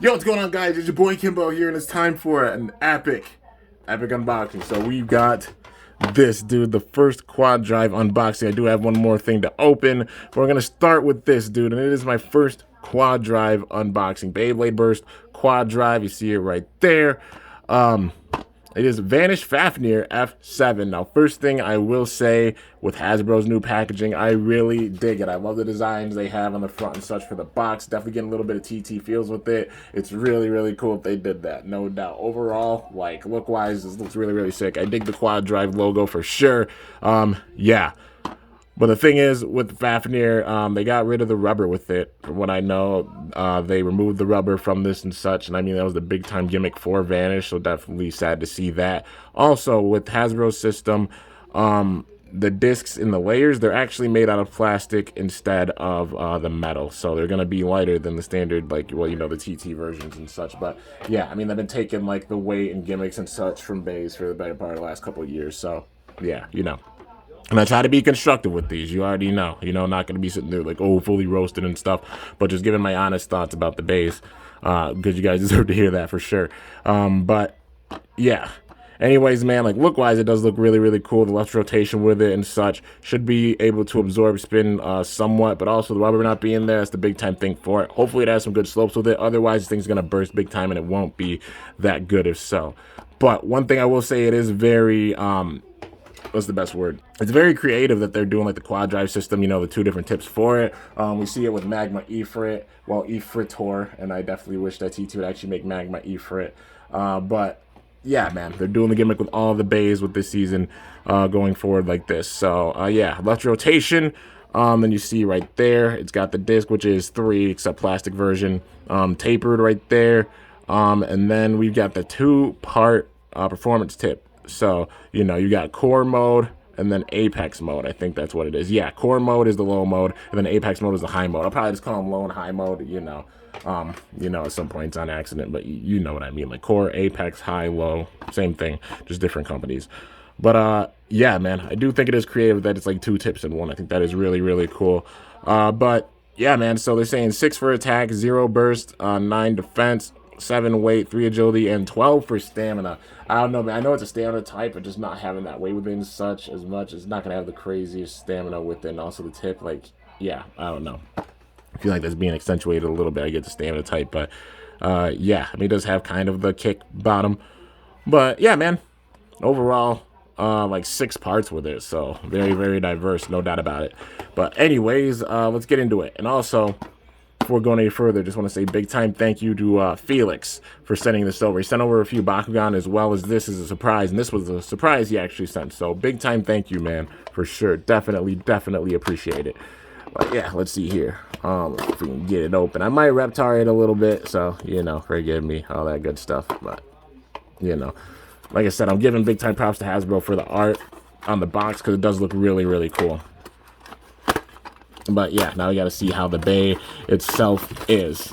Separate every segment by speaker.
Speaker 1: Yo, what's going on, guys? It's your boy Kimbo here, and it's time for an epic unboxing. So we've got this, dude, the first Quaddrive unboxing. I do have one more thing to open, but we're gonna start with this, dude, and it is my first Quaddrive unboxing. Beyblade Burst Quaddrive. You see it right there. It is Vanish Fafnir F7. Now, first thing I will say with Hasbro's new packaging, I really dig it. I love the designs they have on the front and such for the box. Definitely getting a little bit of TT feels with it. It's really, really cool if they did that, no doubt. Overall, like, look-wise, this looks really, really sick. I dig the Quaddrive logo for sure. Yeah. But the thing is, with Fafnir, they got rid of the rubber with it. From what I know, they removed the rubber from this and such. And I mean, that was the big time gimmick for Vanish. So definitely sad to see that. Also, with Hasbro's system, the discs in the layers, they're actually made out of plastic instead of the metal. So they're going to be lighter than the standard, like, well, you know, the TT versions and such. But yeah, I mean, they've been taking like the weight and gimmicks and such from Bays for the better part of the last couple of years. So yeah, you know. And I try to be constructive with these. You already know. You know, not going to be sitting there like, oh, fully roasted and stuff. But just giving my honest thoughts about the base. Because you guys deserve to hear that for sure. But, yeah. Anyways, man, like, look-wise, it does look really, really cool. The left rotation with it and such should be able to absorb spin somewhat. But also, the rubber not being there, that's the big-time thing for it. Hopefully, it has some good slopes with it. Otherwise, this thing's going to burst big time, and it won't be that good if so. But one thing I will say, it is very... what's the best word? It's very creative that they're doing like the Quaddrive system, you know, the two different tips for it. We see it with Magma Ifrit, well, Ifritor, and I definitely wish that T2 would actually make Magma Ifrit. But yeah, man, they're doing the gimmick with all the bays with this season going forward like this. So yeah, left rotation. Then you see right there, it's got the disc, which is 3, except plastic version, tapered right there. And then we've got the 2-part performance tip. So, you know, you got core mode and then apex mode. I think that's what it is. Yeah, core mode is the low mode, and then apex mode is the high mode. I'll probably just call them low and high mode, you know, at some points on accident, but you know what I mean. Like core, apex, high, low, same thing, just different companies. But yeah, man, I do think it is creative that it's like 2 tips in one. I think that is really, really cool. But yeah, man, so they're saying 6 for attack, 0 burst, 9 defense, 7 weight, 3 agility, and 12 for stamina. I don't know, man. I know it's a stamina type, but just not having that weight within such as much. It's not going to have the craziest stamina with it. And also the tip, like, yeah, I don't know. I feel like that's being accentuated a little bit. I get the stamina type, but yeah, I mean, it does have kind of the kick bottom. But yeah, man, overall, like 6 parts with it. So very, very diverse, no doubt about it. But anyways, let's get into it. And also, before going any further, just want to say big time thank you to Felix for sending this over. He sent over a few Bakugan as well as this as a surprise, and this was a surprise he actually sent. So big time thank you, man, for sure. Definitely, definitely appreciate it. But yeah, let's see here. If we can get it open. I might Reptar it a little bit, so, you know, forgive me, all that good stuff. But, you know, like I said, I'm giving big time props to Hasbro for the art on the box because it does look really, really cool. But yeah, now we got to see how the bay itself is.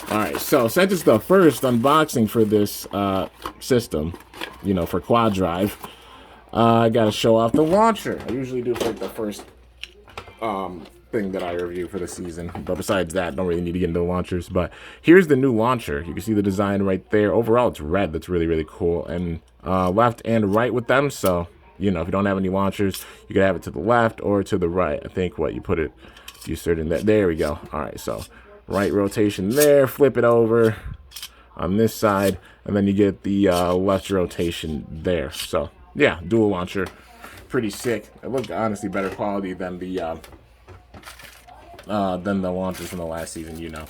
Speaker 1: Alright, so since it's the first unboxing for this system, you know, for Quaddrive, I got to show off the launcher. I usually do for like the first thing that I review for the season. But besides that, don't really need to get into the launchers. But here's the new launcher. You can see the design right there. Overall, it's red. That's really, really cool. And left and right with them, so... You know, if you don't have any launchers, you can have it to the left or to the right. I think what you put it, you insert in that. There we go. All right, so right rotation there, flip it over on this side, and then you get the left rotation there. So yeah, dual launcher, pretty sick. It looked honestly better quality than the launchers from the last season, you know.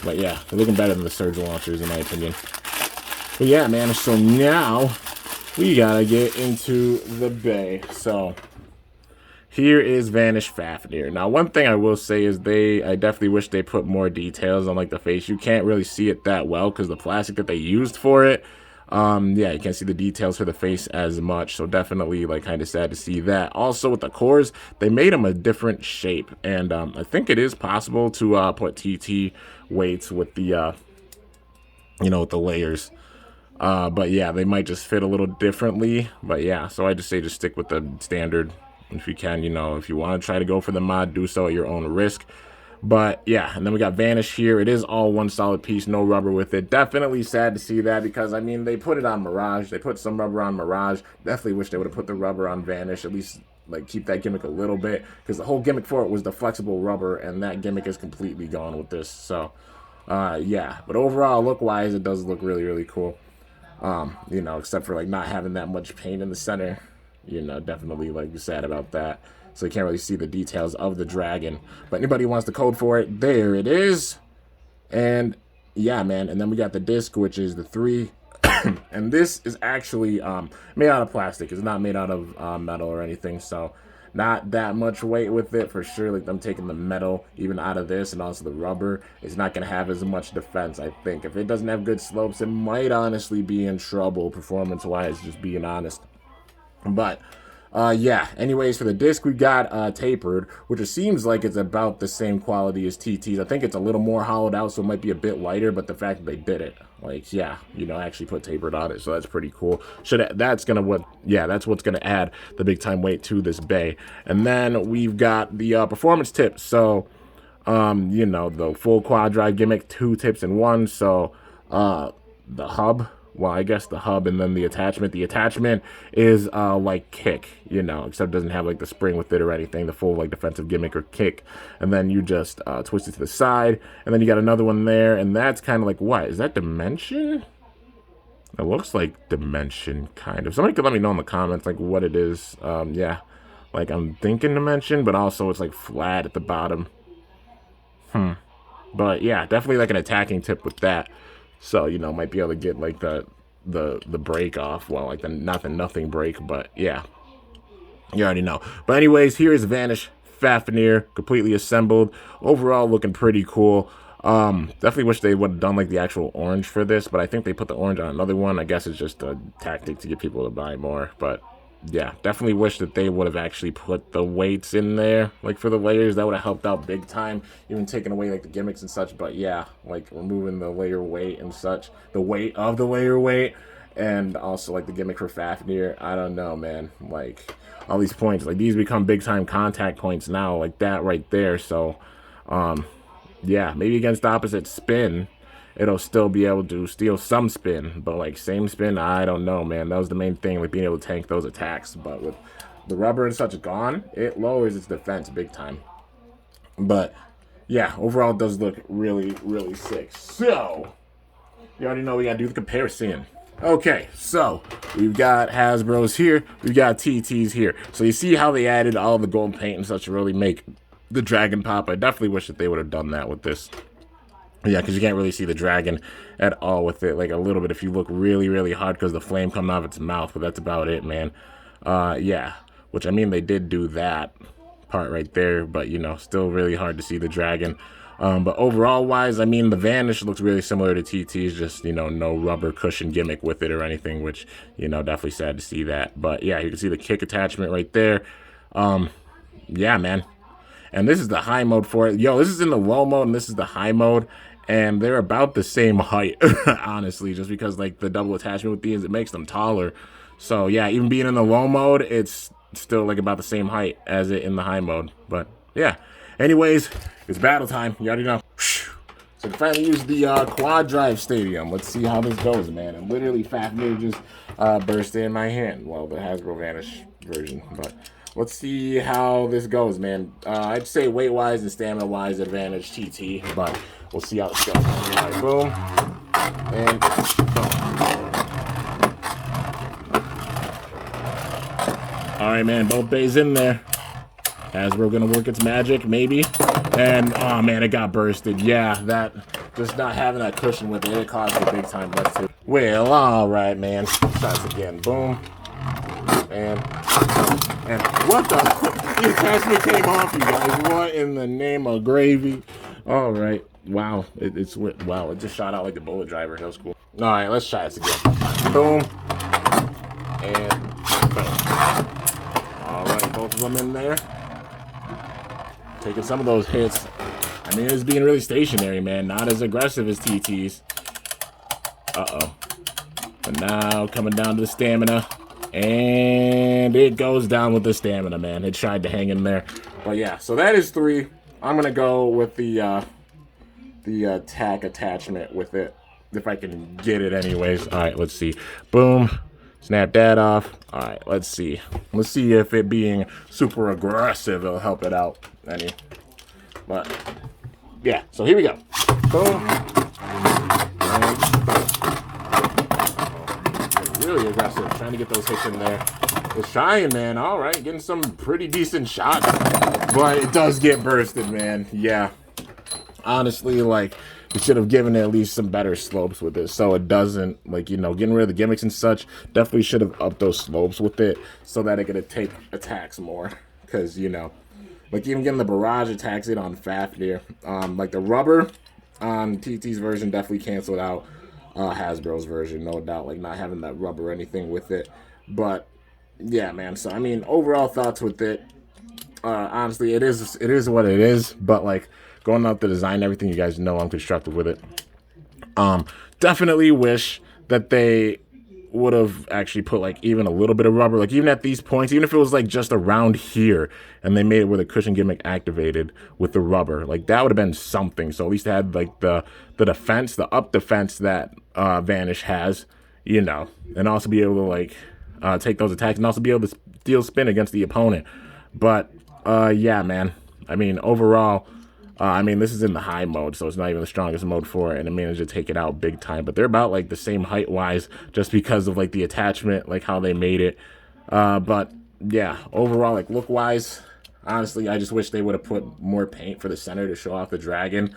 Speaker 1: But yeah, they're looking better than the Surge launchers in my opinion. But yeah, man. So now we gotta get into the bay. So here is Vanish Fafnir. Now, one thing I will say is I definitely wish they put more details on like the face. You can't really see it that well because the plastic that they used for it. Yeah, you can't see the details for the face as much. So definitely like kind of sad to see that. Also with the cores, they made them a different shape, and I think it is possible to put TT weights with the you know, with the layers. But yeah, they might just fit a little differently. But yeah, so I just say just stick with the standard if you can. You know, if you want to try to go for the mod, do so at your own risk. But yeah, and then we got Vanish here. It is all one solid piece, no rubber with it. Definitely sad to see that because, I mean, they put it on Mirage. They put some rubber on Mirage. Definitely wish they would have put the rubber on Vanish, at least like keep that gimmick a little bit, because the whole gimmick for it was the flexible rubber, and that gimmick is completely gone with this. So yeah, but overall look wise it does look really, really cool. You know, except for like not having that much paint in the center, you know, definitely like sad about that. So you can't really see the details of the dragon, but anybody who wants the code for it, there it is. And yeah, man, and then we got the disc, which is the 3. And this is actually made out of plastic. It's not made out of metal or anything, so not that much weight with it for sure. Like, I'm taking the metal even out of this, and also the rubber. It's not going to have as much defense, I think. If it doesn't have good slopes, it might honestly be in trouble performance-wise, just being honest. But yeah, anyways, for the disc, we got tapered, which it seems like it's about the same quality as TT's. I think it's a little more hollowed out, so it might be a bit lighter, but the fact that they did it, like, yeah, you know, actually put tapered on it, so that's pretty cool. That's what's gonna add the big time weight to this bay. And then we've got the performance tips. So you know, the full Quaddrive gimmick, 2 tips in 1. So the hub, well, I guess the hub, and then the attachment. The attachment is like kick, you know, except it doesn't have like the spring with it or anything, the full like defensive gimmick or kick. And then you just twist it to the side, and then you got another one there, and that's kind of like, what is that, dimension? It looks like dimension, kind of. Somebody could let me know in the comments like what it is. Yeah, like I'm thinking dimension, but also it's like flat at the bottom. But yeah, definitely like an attacking tip with that. So, you know, might be able to get like the break off. Well, like the nothing break, but yeah. You already know. But anyways, here is Vanish Fafnir, completely assembled. Overall looking pretty cool. Definitely wish they would have done like the actual orange for this, but I think they put the orange on another one. I guess it's just a tactic to get people to buy more, but yeah, definitely wish that they would have actually put the weights in there, like for the layers. That would have helped out big time, even taking away like the gimmicks and such. But yeah, like removing the layer weight and such, the weight of the layer weight, and also like the gimmick for Fafnir. I don't know, man, like all these points, like these become big time contact points now, like that right there. So yeah, maybe against the opposite spin it'll still be able to steal some spin, but like same spin, I don't know, man. That was the main thing, like being able to tank those attacks. But with the rubber and such gone, it lowers its defense big time. But yeah, overall it does look really, really sick. So you already know we gotta do the comparison. Okay, so we've got Hasbro's here, we've got TT's here. So you see how they added all the gold paint and such to really make the dragon pop. I definitely wish that they would have done that with this. Yeah, because you can't really see the dragon at all with it. Like a little bit if you look really, really hard because the flame coming off its mouth, but that's about it, man. Yeah, which I mean, they did do that part right there, but you know, still really hard to see the dragon. But overall wise, I mean, the Vanish looks really similar to TT's, just, you know, no rubber cushion gimmick with it or anything, which, you know, definitely sad to see that. But yeah, you can see the kick attachment right there. Yeah, man. And this is the high mode for it. Yo, this is in the low mode, and this is the high mode. And they're about the same height, honestly, just because, like, the double attachment with these, it makes them taller. So, yeah, even being in the low mode, it's still, like, about the same height as it in the high mode. But, yeah. Anyways, it's battle time. You already know. So, to finally use the Quaddrive Stadium. Let's see how this goes, man. And literally, Fafnir just burst in my hand. Well, the Hasbro Vanish version, but let's see how this goes, man. I'd say weight-wise and stamina-wise, advantage TT, but we'll see how this goes. All right, boom. And boom. All right, man, both bays in there. Hasbro gonna work its magic, maybe. And, oh, man, it got bursted. Yeah, that, just not having that cushion with it, it caused a big time bust too. Well, all right, man. Shots again. Boom. And what the? The attachment came off, you guys. What in the name of gravy? All right. Wow. Wow. It just shot out like the bullet driver. That was cool. All right. Let's try this again. Boom. And boom. All right. Both of them in there. Taking some of those hits. I mean, it's being really stationary, man. Not as aggressive as TT's. Uh-oh. But now coming down to the stamina. And it goes down with the stamina, man. It tried to hang in there. But yeah, so that is 3. I'm gonna go with the tack attachment with it, if I can get it anyways. All right, let's see. Boom. Snap that off. All right, let's see. Let's see if it being super aggressive will help it out any. But yeah, so here we go. Boom. And really aggressive, trying to get those hits in there. It's trying, man. All right, getting some pretty decent shots, but it does get bursted, man. Yeah. Honestly, like, we should have given it at least some better slopes with it, so it doesn't, like, you know, getting rid of the gimmicks and such. Definitely should have upped those slopes with it so that it could take attacks more. Because, you know, like, even getting the barrage attacks it on Fafnir. Like, the rubber on TT's version definitely canceled out Hasbro's version, no doubt. Like, not having that rubber or anything with it. But, yeah, man. So, I mean, overall thoughts with it. Honestly, it is what it is, but, like, going out the design, everything, you guys know I'm constructive with it. Definitely wish that they would have actually put, like, even a little bit of rubber, like, even at these points, even if it was, like, just around here, and they made it where the cushion gimmick activated with the rubber, like, that would have been something. So at least it had, like, the defense, the up defense that Vanish has, you know, and also be able to, like, take those attacks, and also be able to deal spin against the opponent. But yeah, man, I mean, overall, I mean, this is in the high mode, so it's not even the strongest mode for it, and it managed to take it out big time. But they're about, like, the same height-wise, just because of, like, the attachment, like, how they made it. But, yeah, overall, like, look-wise, honestly, I just wish they would have put more paint for the center to show off the dragon.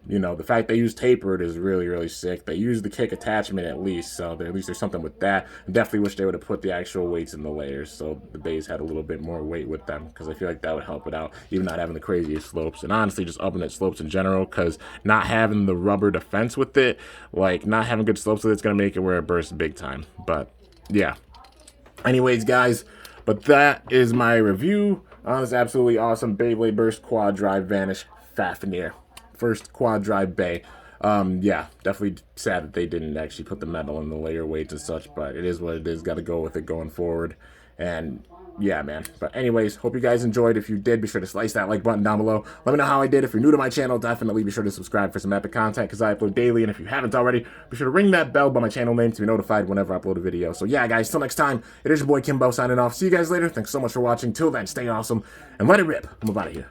Speaker 1: You know, the fact they use tapered is really, really sick. They use the kick attachment at least, so at least there's something with that. I definitely wish they would have put the actual weights in the layers, so the bays had a little bit more weight with them, because I feel like that would help it out, even not having the craziest slopes. And honestly, just upping its slopes in general, because not having the rubber defense with it, like, not having good slopes with it's going to make it where it bursts big time. But, yeah. Anyways, guys, but that is my review on this absolutely awesome Beyblade Burst Quaddrive Vanish Fafnir. First Quaddrive Bay. Yeah, definitely sad that they didn't actually put the metal in the layer weights and such, but it is what it is. Got to go with it going forward. And yeah, man. But anyways, hope you guys enjoyed. If you did, be sure to slice that like button down below. Let me know how I did. If you're new to my channel, definitely be sure to subscribe for some epic content, because I upload daily. And if you haven't already, be sure to ring that bell by my channel name to be notified whenever I upload a video. So yeah, guys, till next time, it is your boy Kimbo signing off. See you guys later. Thanks so much for watching. Till then, stay awesome and let it rip. I'm out of here.